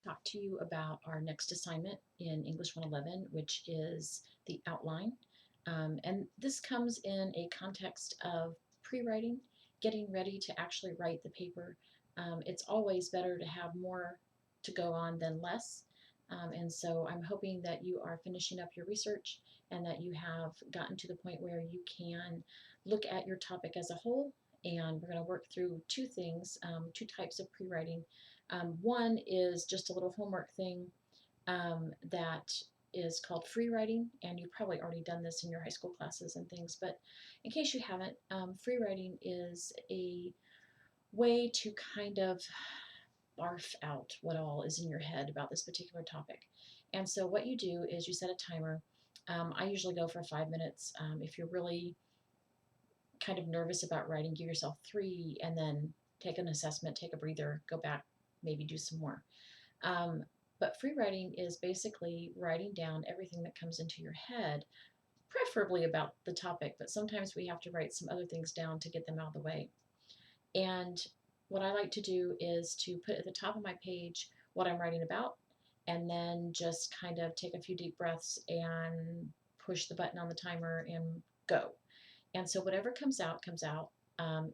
talk to you about our next assignment in English 111, which is the outline. And this comes in a context of pre-writing, getting ready to actually write the paper. It's always better to have more to go on than less. And so I'm hoping that you are finishing up your research and that you have gotten to the point where you can look at your topic as a whole. And we're going to work through two things, two types of pre-writing. One is just a little homework thing that is called free writing, and you've probably already done this in your high school classes and things, but in case you haven't, free writing is a way to kind of barf out what all is in your head about this particular topic. And so what you do is you set a timer. I usually go for 5 minutes. If you're really kind of nervous about writing, give yourself 3 and then take an assessment, take a breather, go back, maybe do some more. But free writing is basically writing down everything that comes into your head, preferably about the topic, but sometimes we have to write some other things down to get them out of the way. And what I like to do is to put at the top of my page what I'm writing about, and then just kind of take a few deep breaths and push the button on the timer and go. And so whatever comes out, comes out.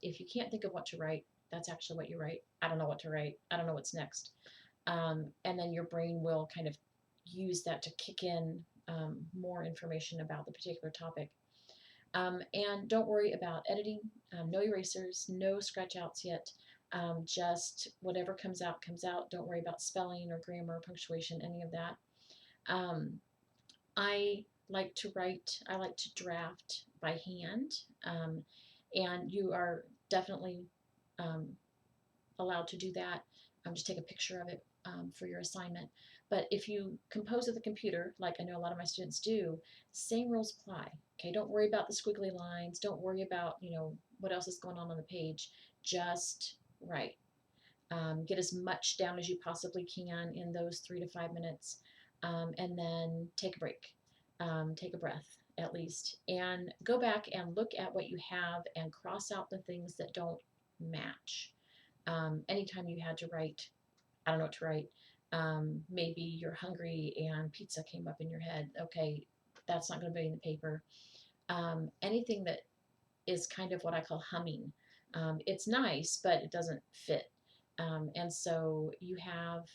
If you can't think of what to write, that's actually what you write. I don't know what to write. I don't know what's next. And then your brain will kind of use that to kick in more information about the particular topic. And don't worry about editing, no erasers, no scratch outs yet. Just whatever comes out, comes out. Don't worry about spelling or grammar, or punctuation, any of that. Um, I like to write, I like to draft by hand, and you are definitely um, allowed to do that. Just take a picture of it for your assignment. But if you compose with a computer, like I know a lot of my students do, same rules apply. Okay, don't worry about the squiggly lines. Don't worry about what else is going on the page. Just write. Get as much down as you possibly can in those 3 to 5 minutes, and then take a break. Take a breath at least, and go back and look at what you have and cross out the things that don't match. Anytime you had to write, I don't know what to write. Maybe you're hungry and pizza came up in your head. Okay, that's not going to be in the paper. Anything that is kind of what I call humming. It's nice, but it doesn't fit. And so you have,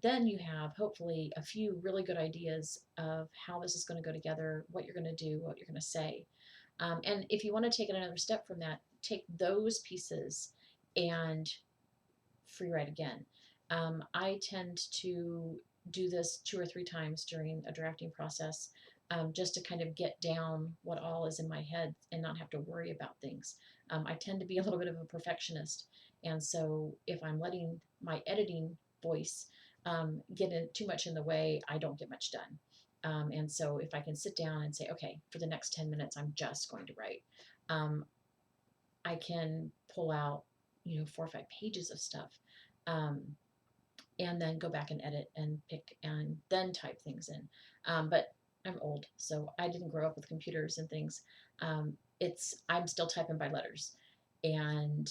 then you have hopefully a few really good ideas of how this is going to go together, what you're going to do, what you're going to say. And if you want to take it another step from that, take those pieces and free write again. I tend to do this 2 or 3 times during a drafting process, just to kind of get down what all is in my head and not have to worry about things. I tend to be a little bit of a perfectionist, and so if I'm letting my editing voice get too much in the way, I don't get much done. And so if I can sit down and say, okay, for the next 10 minutes, I'm just going to write, I can pull out 4 or 5 pages of stuff, um, and then go back and edit and pick and then type things in. But I'm old, so I didn't grow up with computers and things. I'm still typing by letters, and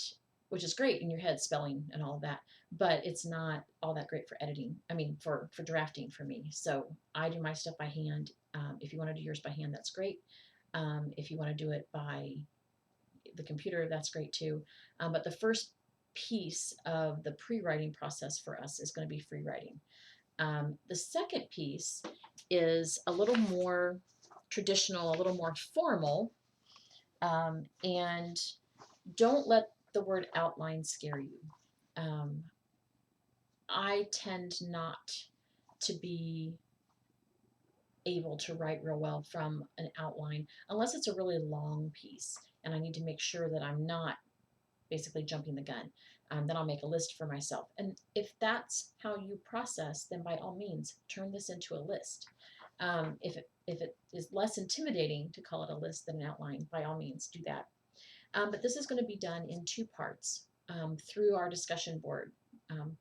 which is great in your head, spelling and all of that, but it's not all that great for editing. I mean, for drafting for me. So I do my stuff by hand. If you want to do yours by hand, that's great. If you want to do it by the computer, that's great too. But the first piece of the pre-writing process for us is going to be free writing. The second piece is a little more traditional, a little more formal, and don't let the word outline scare you. I tend not to be able to write real well from an outline unless it's a really long piece and I need to make sure that I'm not basically jumping the gun. Then I'll make a list for myself. And if that's how you process, then by all means, turn this into a list. If it is less intimidating to call it a list than an outline, by all means, do that. But this is going to be done in 2 parts through our discussion board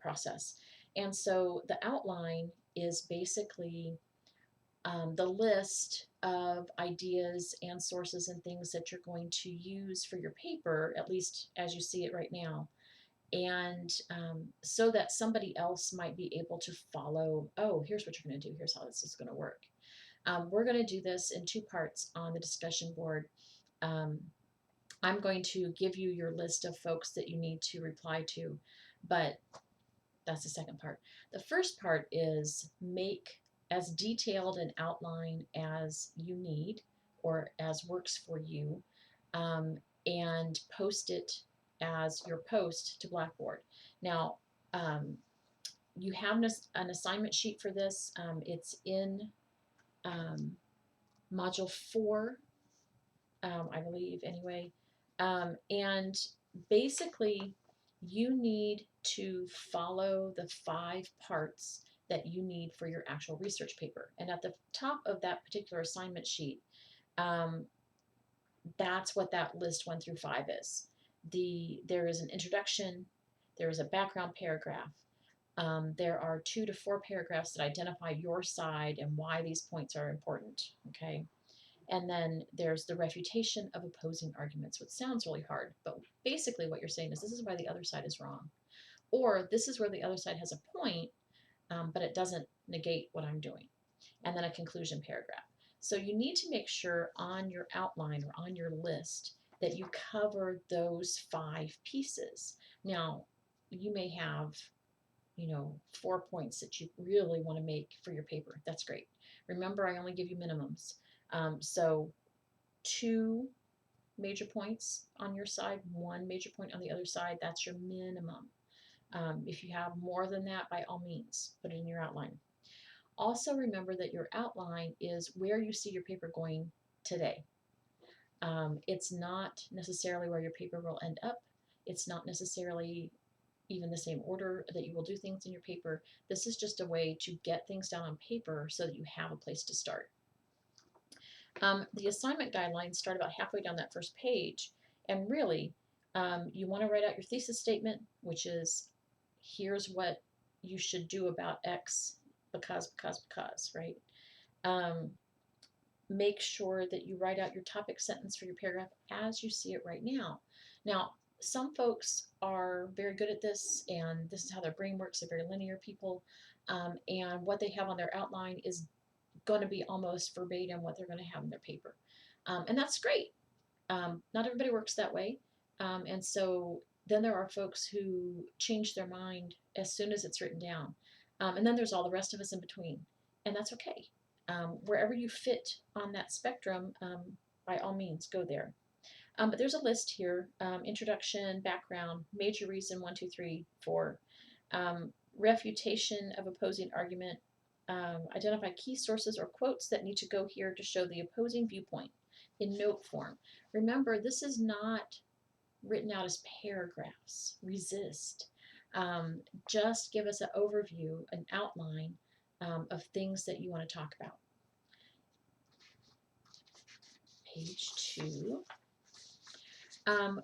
process. And so the outline is basically the list of ideas and sources and things that you're going to use for your paper, at least as you see it right now. and so that somebody else might be able to follow. Oh, here's what you're going to do. Here's how this is going to work. We're going to do this in two parts on the discussion board. Um, I'm going to give you your list of folks that you need to reply to, but that's the second part. The first part is make as detailed an outline as you need or as works for you, um, and post it as your post to Blackboard. Now, you have an assignment sheet for this. It's in um, module 4, I believe, anyway. And basically, you need to follow the 5 parts that you need for your actual research paper. And at the top of that particular assignment sheet, um, that's what that list 1 through 5 is. There is an introduction, there is a background paragraph. There are 2 to 4 paragraphs that identify your side and why these points are important. Okay. And then there's the refutation of opposing arguments, which sounds really hard, but basically what you're saying is this is why the other side is wrong. Or this is where the other side has a point, but it doesn't negate what I'm doing. And then a conclusion paragraph. So you need to make sure on your outline or on your list that you cover those 5 pieces. Now, you may have 4 points that you really want to make for your paper. That's great. Remember, I only give you minimums. So 2 major points on your side, 1 major point on the other side, that's your minimum. If you have more than that, by all means, put it in your outline. Also remember that your outline is where you see your paper going today. It's not necessarily where your paper will end up. It's not necessarily even the same order that you will do things in your paper. This is just a way to get things down on paper so that you have a place to start. The assignment guidelines start about halfway down that first page, and really, you want to write out your thesis statement, which is here's what you should do about X because, right? Make sure that you write out your topic sentence for your paragraph as you see it right now. Now, some folks are very good at this, and this is how their brain works. They're very linear people, and what they have on their outline is going to be almost verbatim what they're going to have in their paper. And that's great. Not everybody works that way. And so then there are folks who change their mind as soon as it's written down. And then there's all the rest of us in between. And that's okay. Wherever you fit on that spectrum, by all means, go there. But there's a list here: introduction, background, major reason, 1, 2, 3, 4, refutation of opposing argument, identify key sources or quotes that need to go here to show the opposing viewpoint in note form. Remember, this is not written out as paragraphs. Resist. Just give us an overview, an outline of things that you want to talk about. Page 2.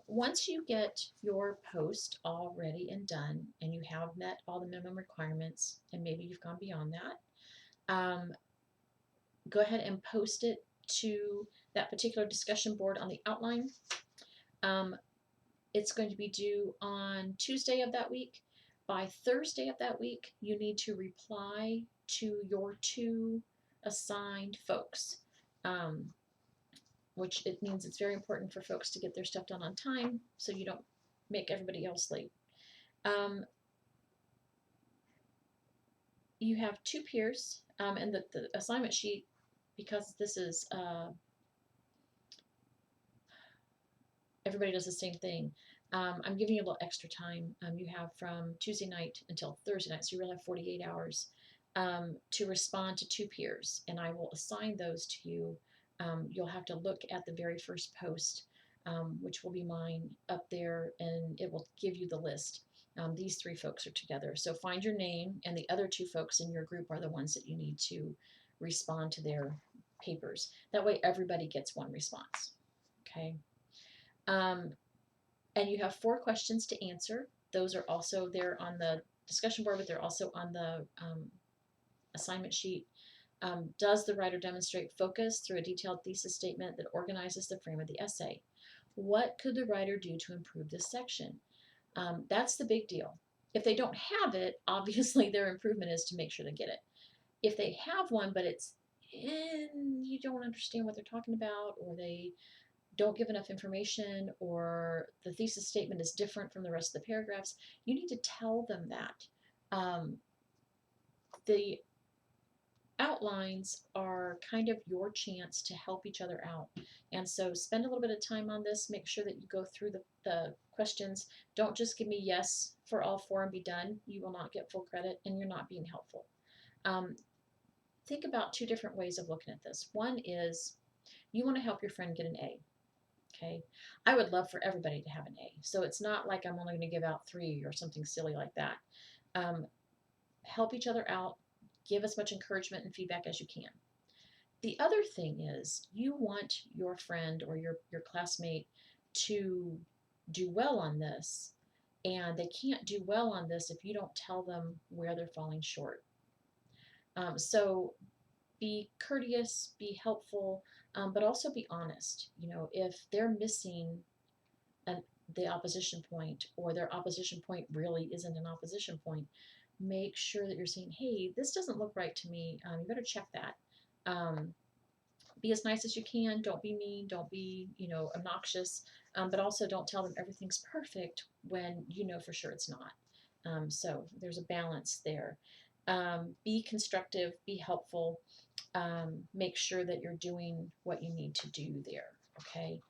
Once you get your post all ready and done, and you have met all the minimum requirements, and maybe you've gone beyond that, go ahead and post it to that particular discussion board on the outline. It's going to be due on Tuesday of that week. By Thursday of that week, you need to reply to your 2 assigned folks, which it means it's very important for folks to get their stuff done on time so you don't make everybody else late. You have 2 peers, and the assignment sheet, because this is everybody does the same thing. I'm giving you a little extra time. You have from Tuesday night until Thursday night, so you really have 48 hours to respond to 2 peers, and I will assign those to you. You'll have to look at the very first post, which will be mine up there, and it will give you the list. These 3 folks are together. So find your name, and the other 2 folks in your group are the ones that you need to respond to their papers. That way everybody gets 1 response. Okay. And you have 4 questions to answer. Those are also there on the discussion board, but they're also on the assignment sheet. Does the writer demonstrate focus through a detailed thesis statement that organizes the frame of the essay? What could the writer do to improve this section? That's the big deal. If they don't have it, obviously their improvement is to make sure they get it. If they have one, but it's and you don't understand what they're talking about, or they don't give enough information, or the thesis statement is different from the rest of the paragraphs, you need to tell them that. The outlines are kind of your chance to help each other out. And so spend a little bit of time on this. Make sure that you go through the questions. Don't just give me yes for all four and be done. You will not get full credit and you're not being helpful. Um, think about two different ways of looking at this. One is you want to help your friend get an A. Okay. I would love for everybody to have an A. So it's not like I'm only going to give out 3 or something silly like that. Um, help each other out. Give as much encouragement and feedback as you can. The other thing is you want your friend or your classmate to do well on this, and they can't do well on this if you don't tell them where they're falling short. So be courteous, be helpful, but also be honest. You know, if they're missing an, the opposition point, or their opposition point really isn't an opposition point, make sure that you're saying, hey, this doesn't look right to me. You better check that. Be as nice as you can. Don't be mean. Don't be, obnoxious. But also don't tell them everything's perfect when you know for sure it's not. So there's a balance there. Be constructive. Be helpful. Make sure that you're doing what you need to do there. Okay.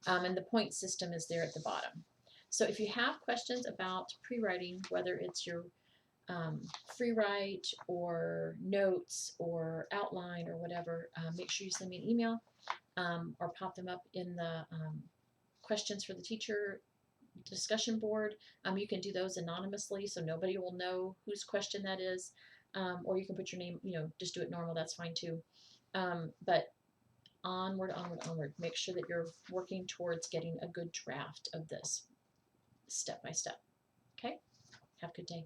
And the point system is there at the bottom. So if you have questions about pre-writing, whether it's your free write or notes or outline or whatever, make sure you send me an email or pop them up in the questions for the teacher discussion board. You can do those anonymously so nobody will know whose question that is. Or you can put your name, just do it normal, that's fine too. But onward, onward, onward. Make sure that you're working towards getting a good draft of this step by step. Okay? Have a good day.